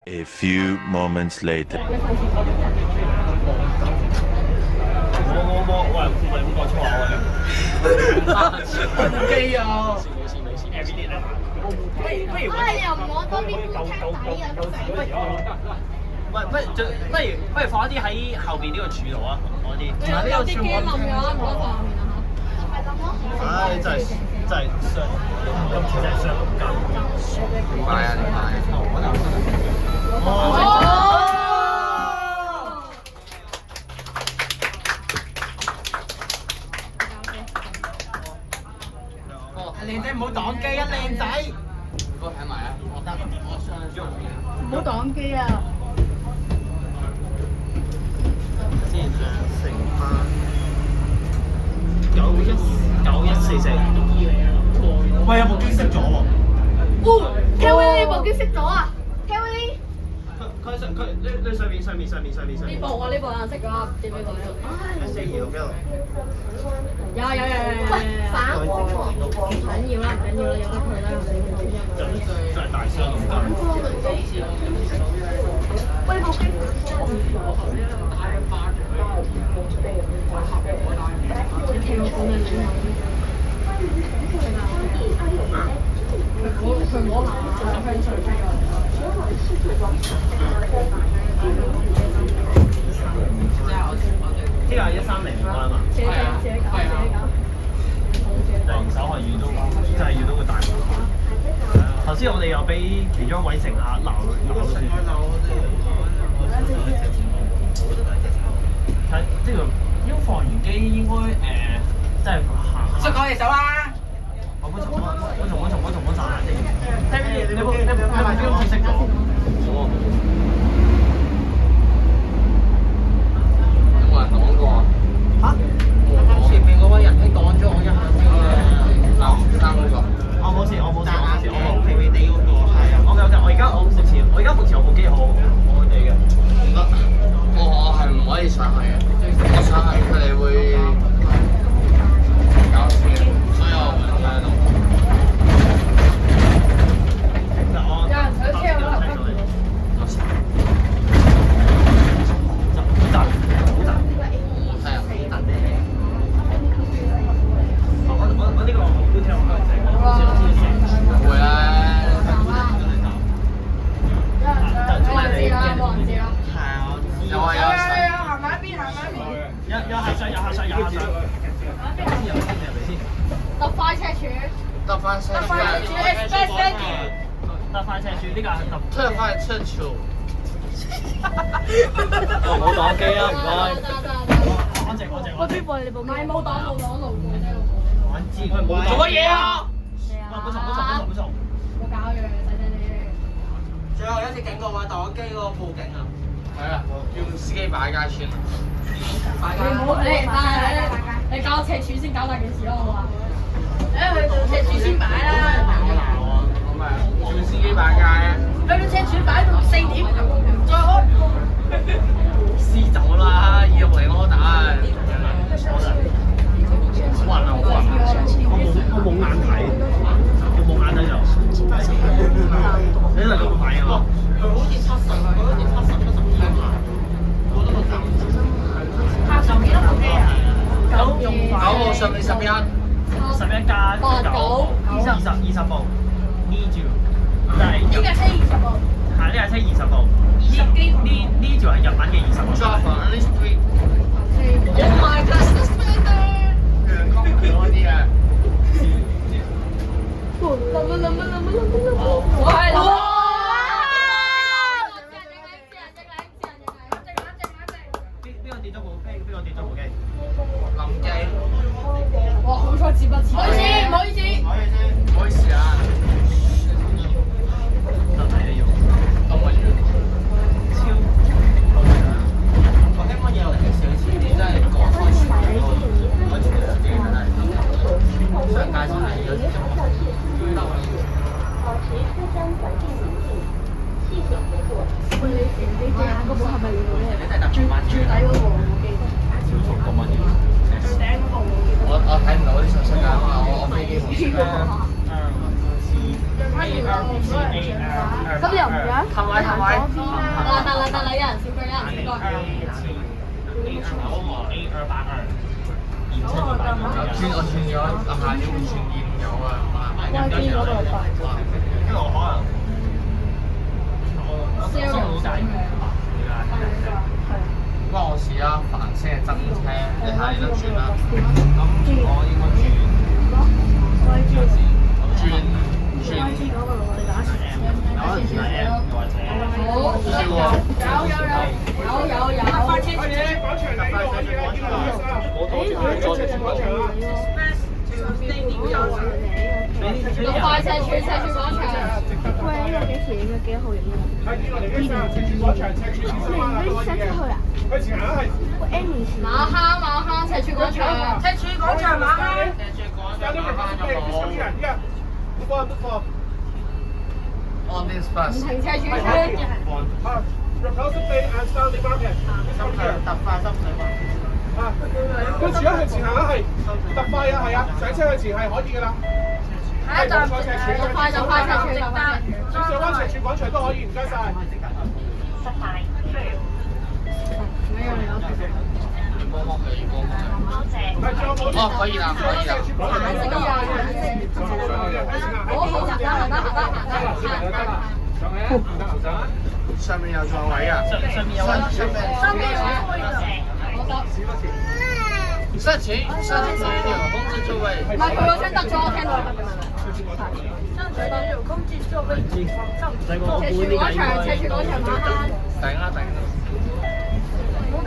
A few moments later. 喂，唔係咁講粗口啊！機啊！不如又唔攞多啲煲聽底啊！不如放一啲喺後邊呢個柱度啊！放啲。有啲機冧嘅話，唔好放後面啦嚇。係咁咯。唉，真係傷，今次真係傷到緊。點解啊？點解？哦！靚仔唔好擋機啊！靚仔，嗰個睇埋啊！我得，我上去做。唔好擋機啊！先乘翻9144。喂，有部機熄咗喎。哦 ，Kelly 呢部機熄咗啊 ？Kelly 佢上面。呢部啊，呢部顏色㗎，點呢個呢度？4261。有。喂，反光喎，唔緊要啦，有得佢啦，真係大傷咁緊。喂，部機。你聽我講嘅你佢摸下香水機啊！呢個係130唔該啊嘛。自己搞。第二手係遇到，真係遇到個大麻煩。頭先我哋又俾其中一位乘客鬧先。睇呢個應放完機應該真係行。出講嘢手啦！我冇從晒。你部機熄咗？有冇人擋過啊？嚇？前面嗰位人兄擋咗我一下先嘅。三嗰個。我冇事，我肥肥地嗰個係啊。我而家目前我部機好地嘅。唔得，我係唔可以上去嘅。我上去佢哋會搞事，所以我唔喺度。有人上車可能跟住。特快赤柱，得翻車柱，呢個係出翻去出橋。唔好擋機啊！唔該。安靜。喂，邊部你部機？冇擋路過啫，我知佢冇做乜嘢啊！冇錯。冇搞嘅，細聲啲。最後一次警告話擋機嗰個報警啊！係啊，叫司機擺街村啊！你唔好你搞赤柱先搞大件事咯，好嘛？去到赤柱先擺啦。我咪叫司機擺街啊！去到赤柱擺到4點，再開。私走啦！要嚟我打啊！好暈啊！我冇眼睇，你嚟咁快啊？佢好似70，拍上幾多部機啊9號上面11加9 20部 ，need you，呢架車20部，係呢架車20部，20機呢條係日文嘅20部。Java on the street。 Oh my God！ 嗰啲啊。哇！邊個跌咗部機？臨機。哇！好彩接不切。唔好意思。唔好意思啊。真係要。咁我超。我聽講嘢嚟嘅上次你真係講開船咯，開船嘅機真係上街先係有啲。我睇唔到啲信息㗎，我飛機冇事。咁又唔樣？係咪？得啦，有人少過，有人少過。我轉咗，下年會轉現有啊。歪邊嗰度快。跟住我可能。關我事啊！繁星係真車，你睇得轉啦。咁我應該轉。快社署廣場。喂，呢個幾時影嘅？幾號影嘅？你塞出去啊？喂，Amy 馬坑赤柱廣場。馬坑。On this bus。唔停赤柱村。入口識地硬收你媽嘅。特快深水灣。跟住一向前行啦，係特快啊，係啊，上車向前係可以噶啦。係冇錯，赤柱。快赤柱。上灣赤柱廣場都可以，唔該晒。哦，可以啦。上面有座位啊！上面有位。申請這條空置座位。唔係佢個聲得咗，我聽到。赤柱廣場馬坑。頂啦！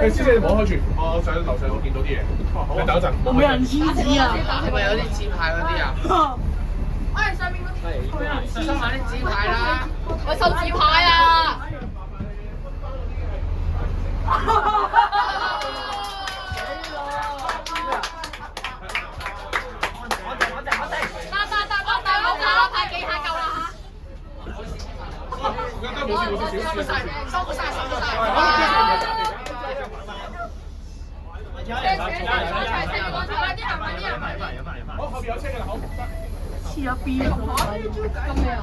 師姐你唔好開住，我上樓上我見到啲嘢。你等一陣。冇人黐紙啊！係咪有啲紙牌嗰啲啊？上面嗰啲。收埋啲紙牌啦！我收紙牌啊！拍幾下夠啦嚇！收晒。好，後邊有車㗎啦，好。黐咗邊咁咩啊？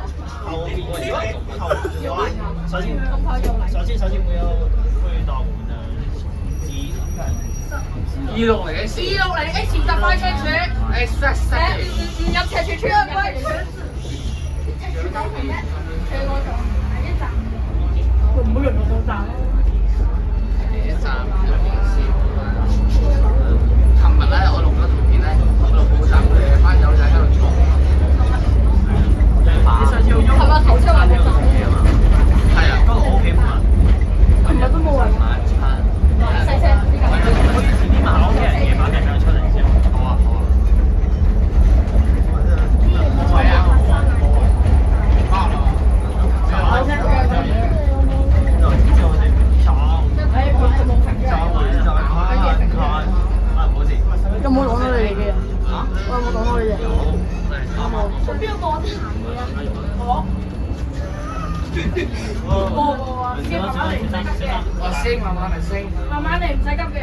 首先會有去到門啊260X 特快車柱。Express 唔入赤柱村啊！唔好用到站。第一站入邊先。琴日咧，我錄咗條片咧，我錄好站嘅班友仔喺度嘈。係咪頭車還是站？係啊，不過我屋企冇人。琴日都冇人。細車。我以前啲馬我屋企人夜晚掟佢出嚟先。好啊。係啊。有冇講到你哋嘅？我有冇講到你哋？邊個講談嘅啊？我升，慢慢嚟升。慢慢嚟，唔使急嘅。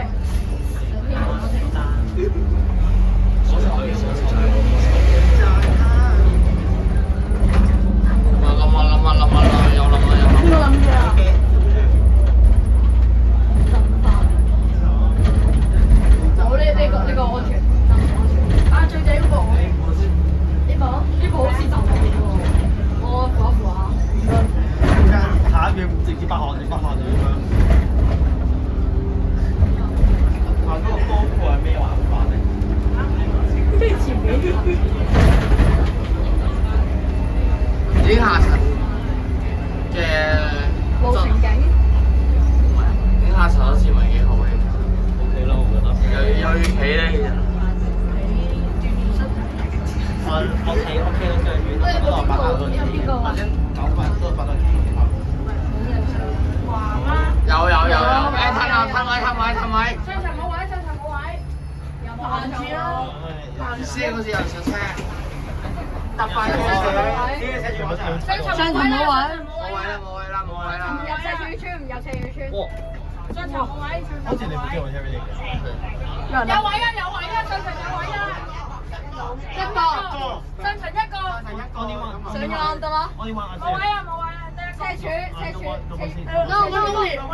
邊個諗住啊？好呢個安全。啊，最正嗰部。呢部好似就係喎。我扶一扶下。下一秒直接北韓你咁樣。嗰個波褲係咩玩法咧？咩前面？已經下層嘅路情景。已經下層好似唔係幾好嘅。OK 啦，我覺得。又要企咧，其實。我企都腳軟，不過800個企，或者900都800個企。有，誒，褪位。上層冇位。有冇限住啦？先好似有上車，特快車。呢個車主廣場。上層冇位，唔入赤柱村，唔入赤柱村。哇！上層冇位，好似你唔知我聽咩嘅。有位啊，有位啊，上層有位啊。一個，上層一個。我點玩？上咗得啦。我點玩？冇位啊，冇位啊，赤柱，赤柱。no one only 唔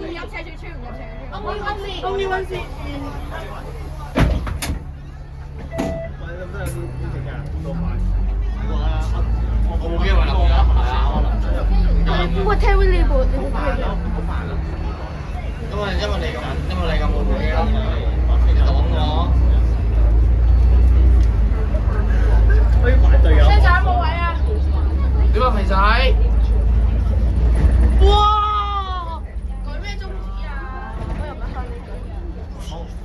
入赤柱村，唔入赤柱村。only one seat in 喂，咁真係啲正嘅，多快！我冇機會諗咗，係啊，我諗咗。我聽呢部呢部劇。因為你咁冇機啦，你等我。可以排隊啊！車仔冇位啊！點啊，肥仔？哇！舉咩宗旨啊？我又唔係向你舉。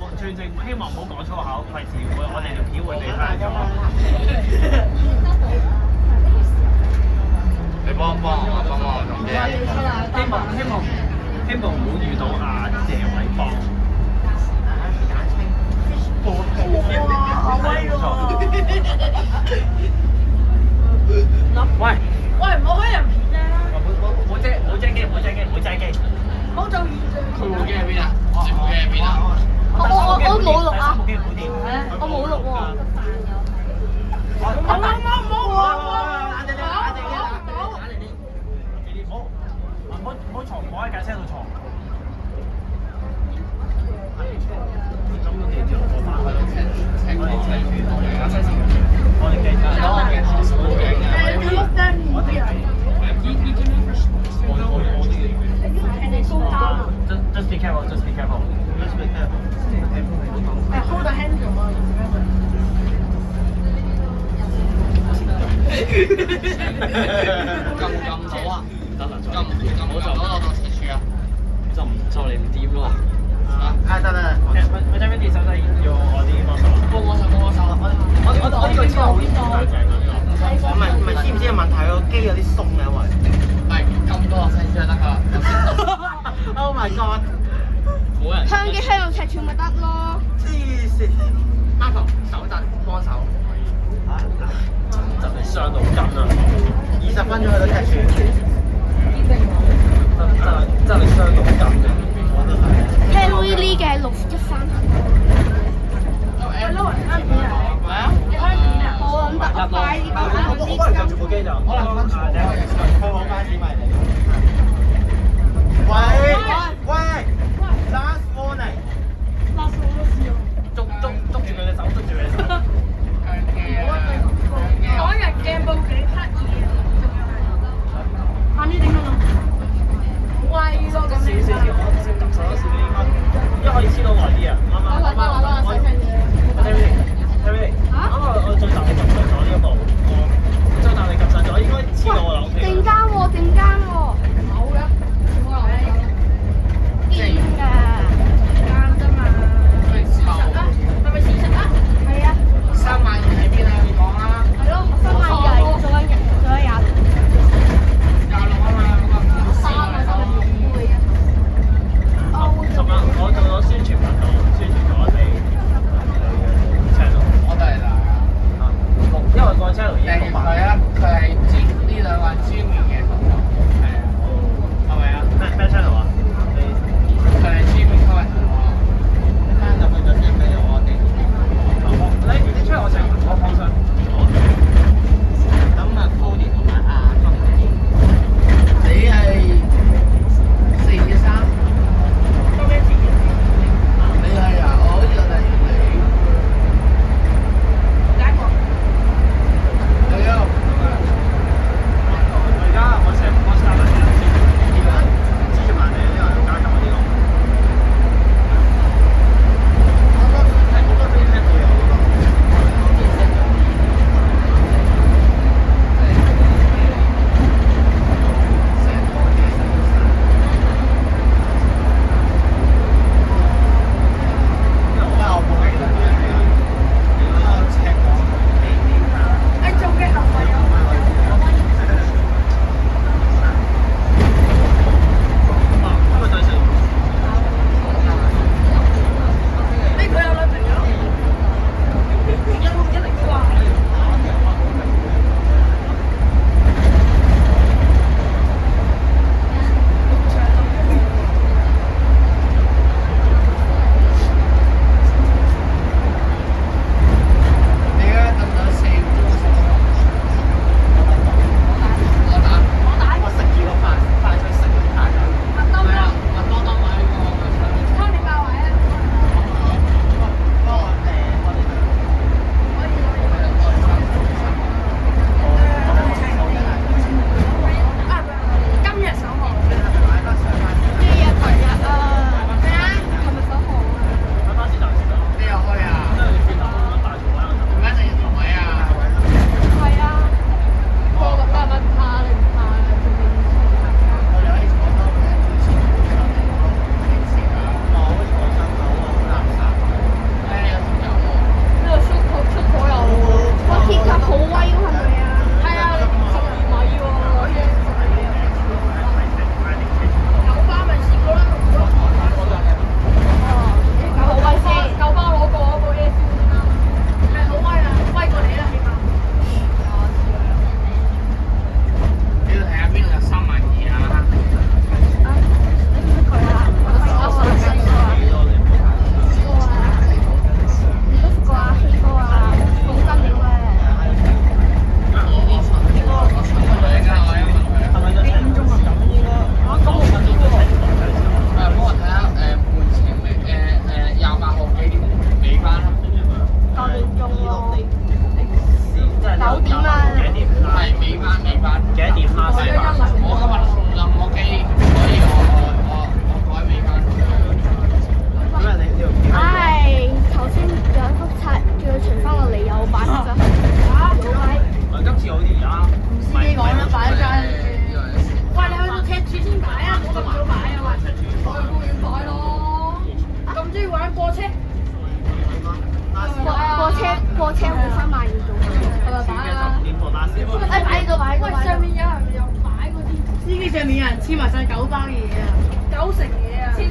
我最正希望唔好講粗口，費事我哋條片會俾翻咗。你幫我，仲嘅。希望唔好遇到阿謝偉邦。好威喎！喂，喂，唔好開人片啊！冇遮機，冇遮機。唔好做現象。佢部機喺邊啊？你部機喺邊啊？我冇錄啊！部機好掂。我冇錄喎。唔好坐，唔好喺架車度坐。咁我哋就坐翻去架車先。我哋繼續。Just be careful. Just be careful. Hold the handle 啊！撳到啊！撳到到車柱啊！就嚟唔掂咯喎！得。我這邊啲手仔要我啲幫手。幫我手。我呢個知道好大隻㗎呢個。唔係知唔知嘅問題？個機有啲鬆嘅，因為係撳到落車柱就得㗎。Oh my god！冇人。香機香到赤柱咪得咯。黐線，Marco 手震幫手，真係傷到筋啊20分鐘去到赤柱，真係傷到筋嘅。聽到呢啲嘅613。我諗得快啲。可能就住部機就。可能分場嘅，佢好快啲埋嚟。喂 ，last warning，捉住佢隻手，捉住佢隻手。港人鏡報幾刻意啊！快啲點樣啊？威咯咁少少，撳手少啲應該，因為可以黐到耐啲啊。啱啱。Terry，啱啱我最大你撳上咗呢一步，最大你撳上咗應該黐到我啦。陣間喎，陣間喎。冇嘅，冇啦。癲㗎！黐埋晒9包嘢啊，9成嘢啊！黐紙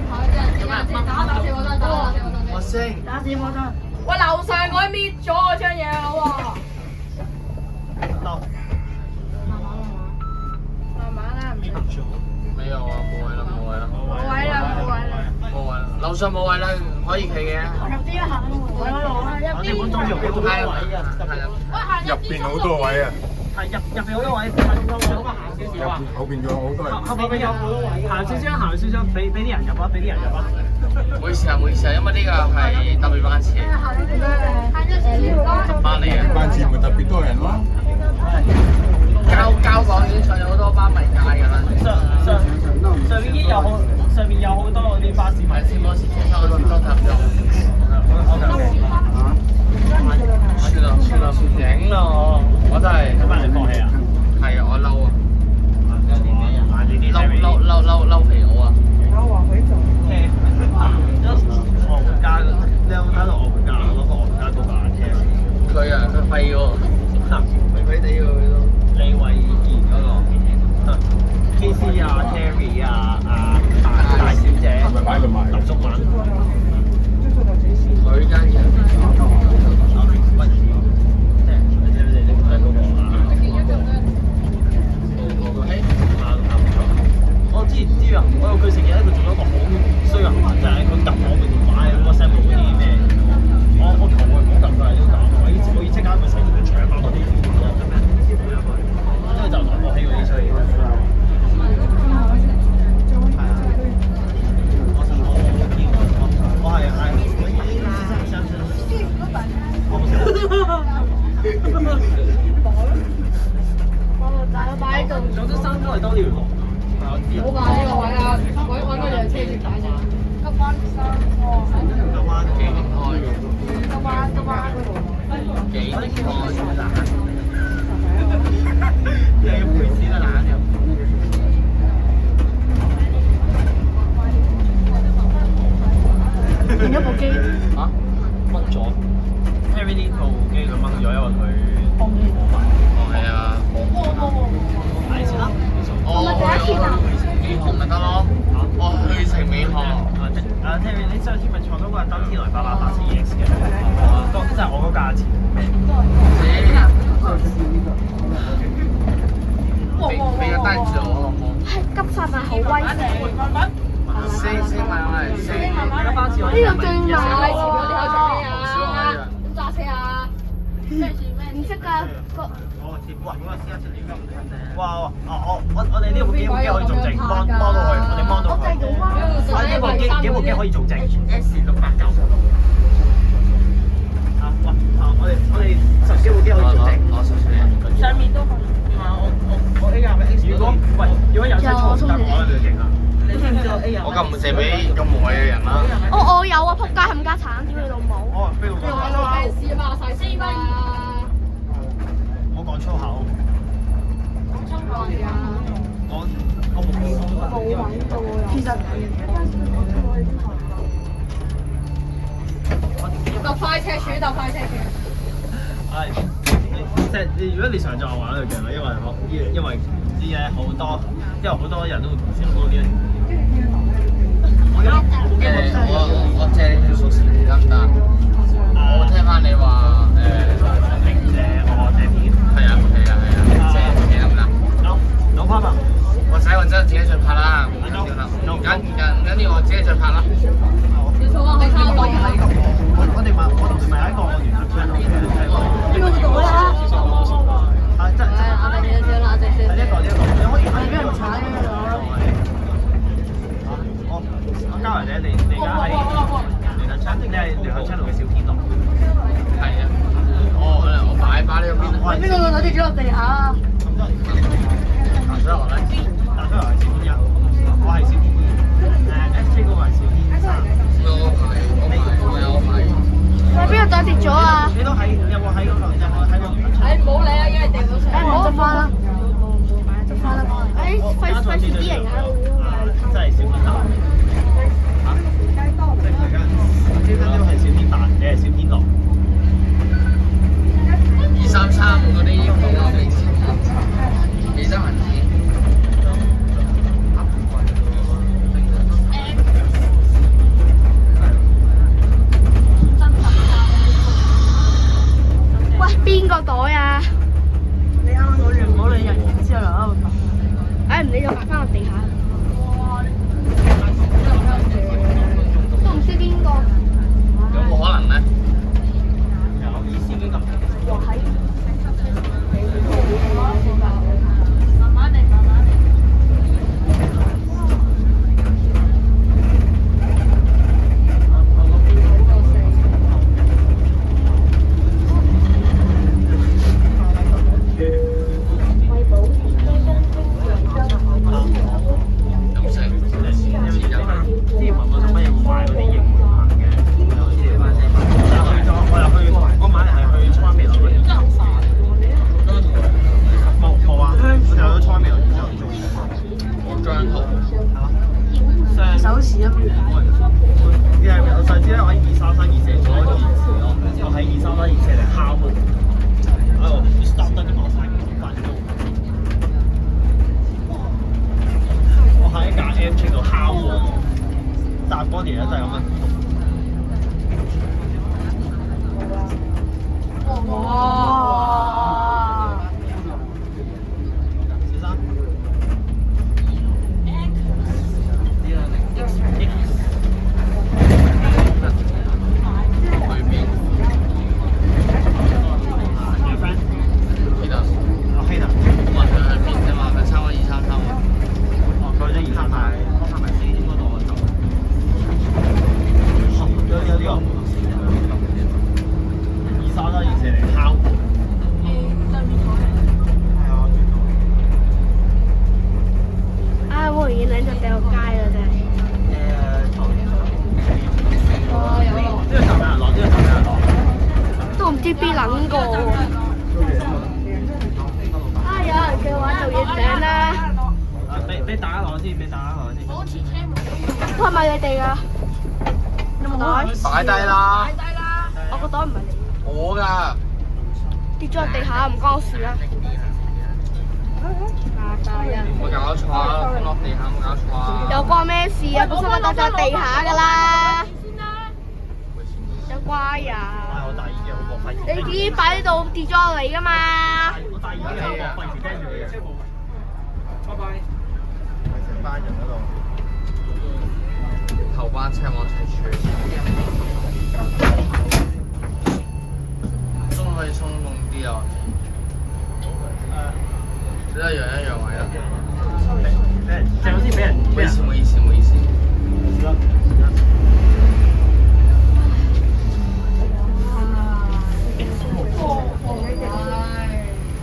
牌啫，打死我得，打死我得。我升。打死我得。喂，樓上我搣咗我張嘢啦喎。嬲。慢慢啦，唔使。沒有啊，冇位啦，冇位啦。冇位啦，冇位啦。冇位啦，樓上冇位啦，可以企嘅。入啲行位嗰度啊，我哋本東入邊好多位啊，入邊好多位啊！係入邊好多位，後邊仲有好多人。後邊有好多位，行少少，俾啲人入啊，俾啲人入啊。唔好意思啊，唔好意思啊，因為呢個係特別班次，特班嚟嘅。班次咪特別多人咯。交房已經上咗好多班迷街㗎啦。上面已經有好，上面有好多嗰啲巴士迷先，多時車上都搭咗。算啦，影咯，我真係咁你放棄啊？係啊，我嬲啊！嬲皮佬啊！我回家，你有冇睇到我回家攞個我回家嗰個眼鏡？佢啊，佢廢喎，廢地喎佢都。李慧賢嗰個 KC 啊 ，Terry 啊，大小姐，林淑敏，佢間嘢。喂，你唔睇嗰個啊？我之前知啊，我有佢成日咧，佢做咗一個好衰嘅行為，就係佢撳我嘅電話，WhatsApp嗰啲咩，我求佢唔好撳佢，我要即刻咪成日搶翻我啲電話，因為就來博起嗰啲衰嘢。我係擺喺度。總之生都係多條路。好吧，呢個位啊，揾個兩車住擺啫。急彎幾點開嘅？急彎嗰度。幾點開？又要賠錢啊懶又。變咗部機。嚇？掹咗 Terry 呢套機佢掹咗，因為佢放棄。哦，係啊。睇先啦。美學咪得咯，我去成美學。Terry 你上次咪坐嗰個登天來888 EX 嘅，嗰即係我嗰價錢。俾個單字我好唔好？急剎咪好威升埋我嚟升。呢個巴士我呢個最你慢。考做咩啊？點揸車啊？唔識㗎個。哇！我哋呢部機可以做正，幫到佢，我哋幫到佢。呢部機可以做正。S689。我哋10幾部機可以做正。上面都可以。我 A 廿 X。如果有車錯唔得，我就勁啦。我咁唔借俾咁無謂嘅人啦。我有啊！仆街冚家鏟，屌你老母！我飛到過。試嘛，細試嘛。唔好講粗口。我冇位到喎。其實搭快車柱，搭快車柱。係，即係如果你上載玩就勁啦，因為啲嘢好多，因為好多人都會先講呢一條。我借你條數詞得唔得？我聽翻你話我借片。係啊，借片得唔得？No problem。我使我真係自己再拍啦，唔緊要啦，唔緊要，我自己再拍啦。你數啊，我抄到嘅。我哋咪有一個聯合 channel 嘅，邊個度啦？即係我哋呢個啦，呢個，你可以俾人踩啊！我交嚟你而家係聯合 channel，你係聯合 channel 嘅小編咯。係啊，我擺俾打一攞先，俾打一攞先。保持車門。係咪你哋㗎？有冇袋？擺低啦，擺低啦。我個袋唔係你，我㗎。跌咗喺地下唔關我事啦。唔會搞錯啊！落地下冇搞錯啊！有關咩事啊？本身個袋就喺地下㗎啦。有乖呀！我大耳機好過費事。你啲擺喺度跌咗落嚟㗎嘛？我大耳機好過費事跟住你。拜拜。成班人喺度。頭班車往齊處，都可以鬆動啲啊！只係讓一讓位啦。正好先俾人。唔好意思，唔好意思，唔好意思。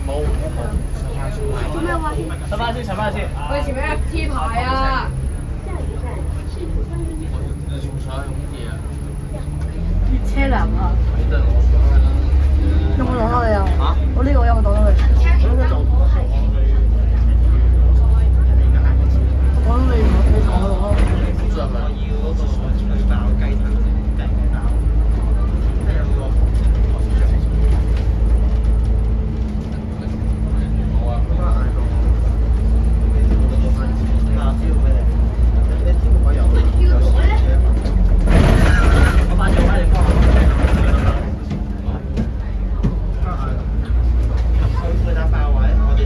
冇。做咩話？上翻先，上翻先。我前面 FT 牌啊！你仲想用啲啊？車輛啊！呢度我講係啦。有冇攞到你啊？嚇？我呢個有冇攞到你？我諗你講咯。做係咪？要嗰個脆爆雞腿雞包。好啊。我把條牌你放。佢打爆位，我哋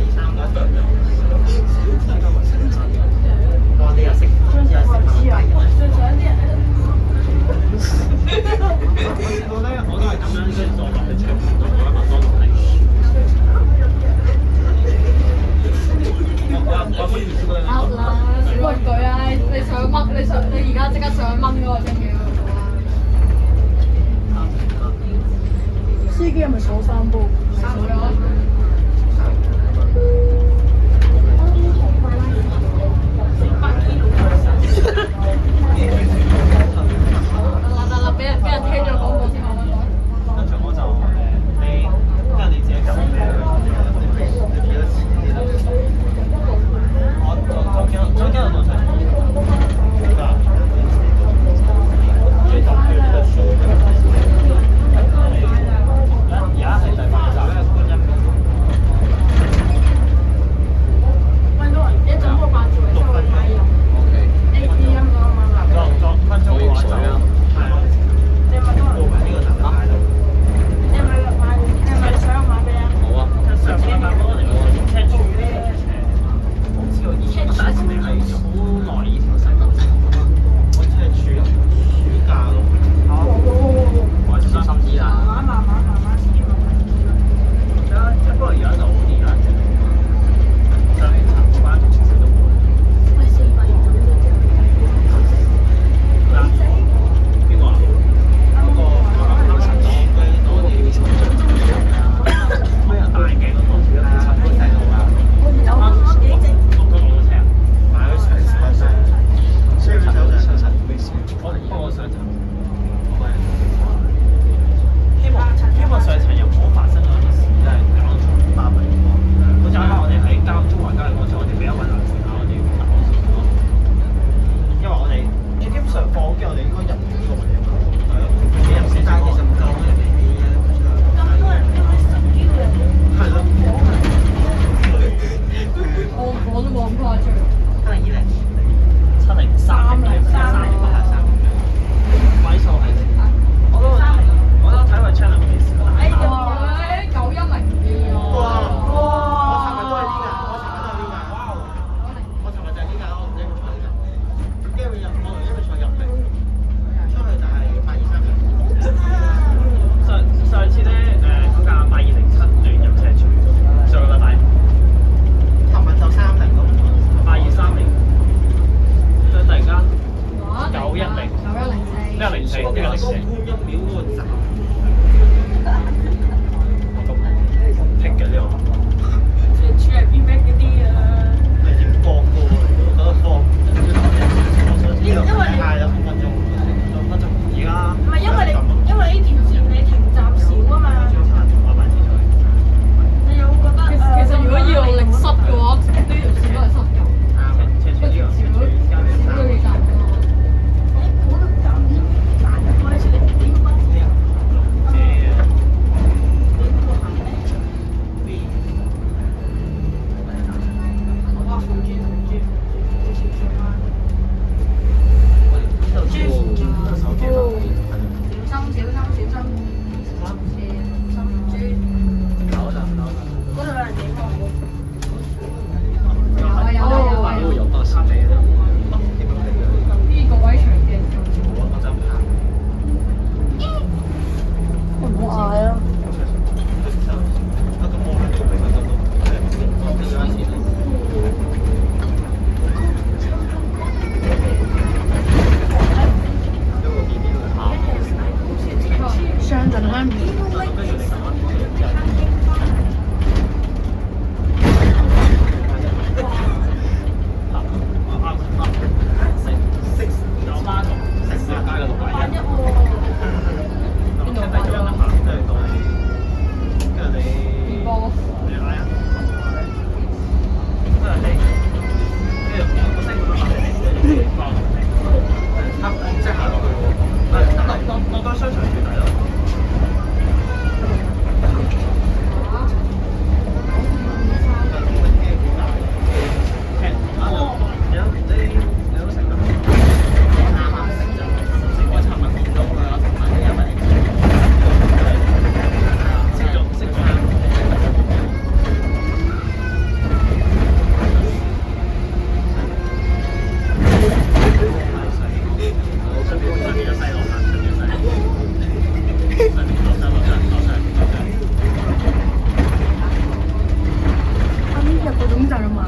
總就咁買。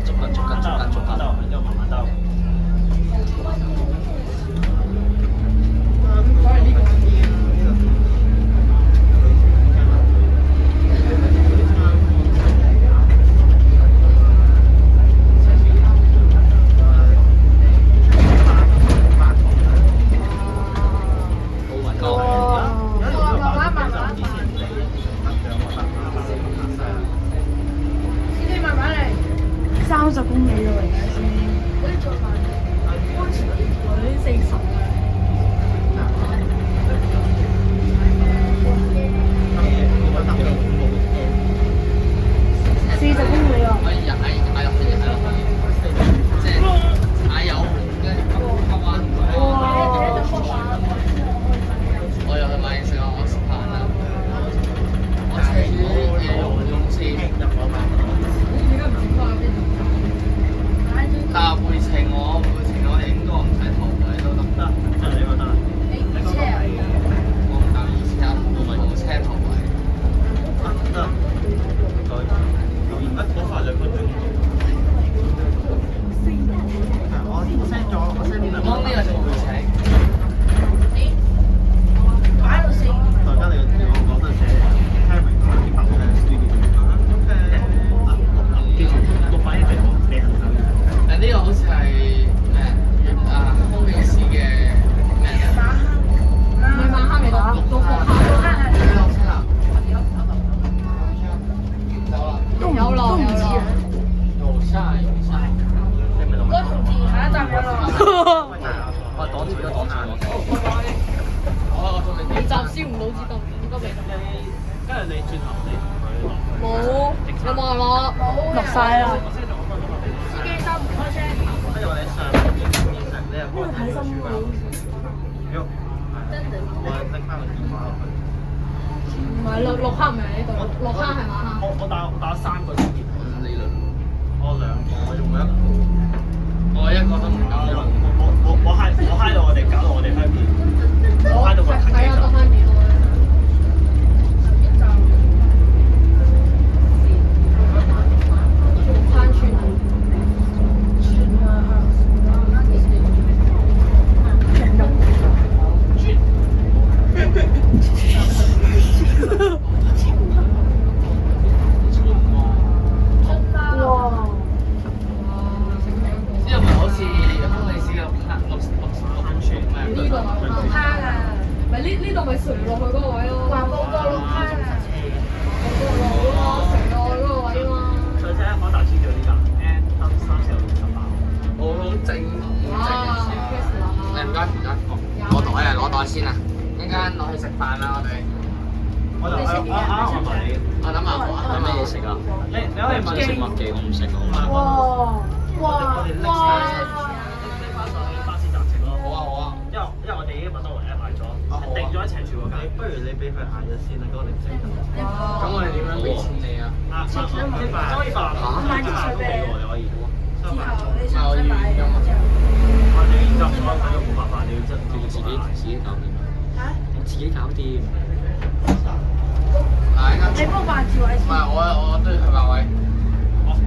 逐個，然後慢慢兜。30公里咯，而家先。嗰啲做埋安全嗰啲40。40公里啊！可以踩落去，即係踩油，跟住急彎。我又去買嘢食啊！我食飯啦。我車住嘢用先。但係回程我應該唔使頭位都得，你覺得？我唔搭意車，我咪用車頭位。得，好快2分鐘。我 send 咗，我 send 邊度？幫呢個做回程。擺到4。大家你講得寫 timing 啲白嘅 studio。記住6版一定你行走。呢個好似係咩啊？空氣士嘅咩嚟？唔係晚黑嚟㗎，六號係。有落，都唔知啊。有沙。嗰同字下一站有落。我擋住咗擋住。你集燒唔到子彈，應該未。跟住你轉頭你同佢落去。冇，有冇人落？落曬啦。司機收唔開車。跟住我哋上邊你又幫我睇書包。喐，我拎翻個電話落去。唔係綠黑唔係呢度，綠黑係晚黑。我打3個先見到。理論。我2個，我用1個。我一個都唔夠。我嗨到我哋搞到我哋香片。我嗨到個睇下得翻幾多咧？11站。翻村啊！村啊！之後咪好似空氣士咁6寸咩？呢個綠坑啊！咪呢度咪垂落去嗰個位咯。話報告綠坑啊！報告路咯，垂落去嗰個位嘛。上車可大千條呢架 N 3468。我好正。哇！唔該。攞袋先啊！一陣間落去食飯啦，我哋。我等埋你。我諗下有咩嘢食啊？你可以問食麥記，我唔食我。哇！拎翻上去巴士站食咯。好啊。因為我哋已經麥當勞 app 買咗，定咗一齊住嗰間。不如你俾佢嗌咗先啦，嗰個你唔食得。咁我哋點樣俾錢你啊？可以吧？買啲水俾我，你可以。之後你想唔想買？你現在所有嘢都冇辦法，你要真自己搞掂。嚇？自己搞掂。你幫我霸住位先。唔係，我都要去霸位。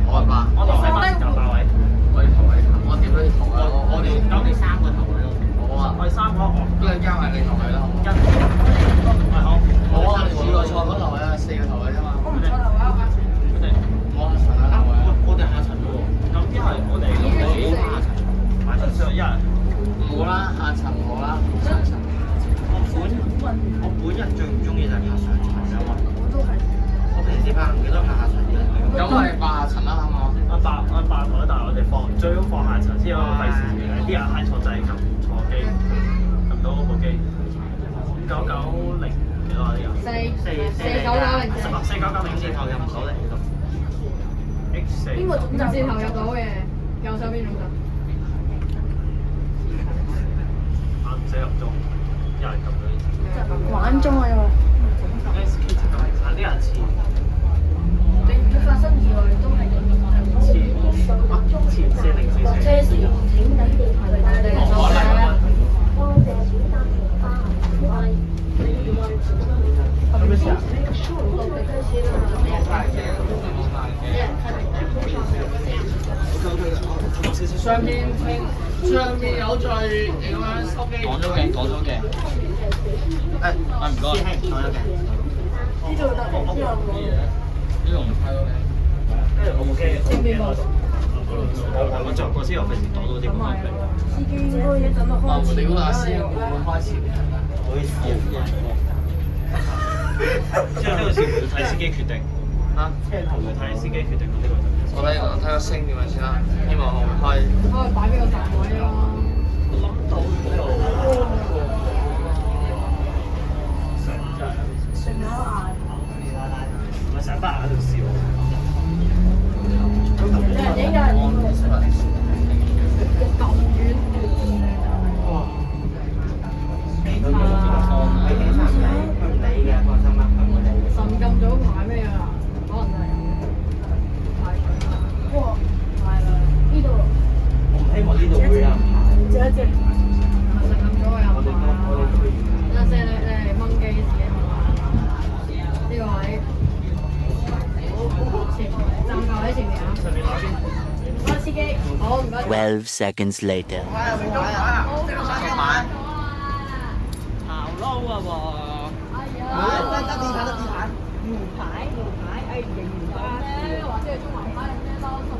我係霸。我落喺巴士站霸位。我要頭位。我點樣頭啊？我哋3個頭位咯。好啊。我哋3個。邊個加埋你頭位啦？好。好啊！你試過錯嗰頭位啊，4個頭位啫嘛。我唔錯頭位，我下層。我下層啊，頭位。我哋下層嘅喎。咁一係我哋買親上一人。唔好啦，下層唔好啦，上層。我本人最唔中意就係爬上層嘅嘛。我都係。我平時爬唔記得爬下層嘅。咁我哋霸下層啦，好唔好？我霸台，但係我哋最好放下層先，因為費事啲人喺坐掣撳錯機，撳到嗰部機。990幾多啊？呢個4990字頭入唔到嚟。X4。邊個總站字頭入到嘅？右手邊總站。唔使入鐘，一人撳咗。玩鐘啊！又。SK 就撳啲人遲。你發生意外都係前4044。車時請等電台帶你嚟坐車。有咩事啊？上面有罪影響收機。講咗嘅，講咗嘅。誒，唔該。師兄，講咗嘅。呢度得，呢度冇。呢個唔太多嘅。跟住我冇機。邊個？我着過先，我費事擋到啲咁嘅。司機應該一陣都開始。你估阿師會唔會開始？可以試啊！之後呢個事會睇司機決定。嚇？會唔會睇司機決定呢個？我睇個星點樣先啦，希望我會開。可以擺俾個站位咯。我成班人喺度笑。有人影，有人影。咁遠。哇！神咁早排咩啊？可能係排隊。哇！排啦，呢度。我唔希望呢度會有人排。借一借。神咁早有排啊！有隻你掹機自己呢個位。前面站靠喺前面啊！上面攞邊？開司機，好唔該。 12 seconds later. 好撈啊喎！得地毯，魚牌，哎，型魚巴士，或者係中環牌，咩多數。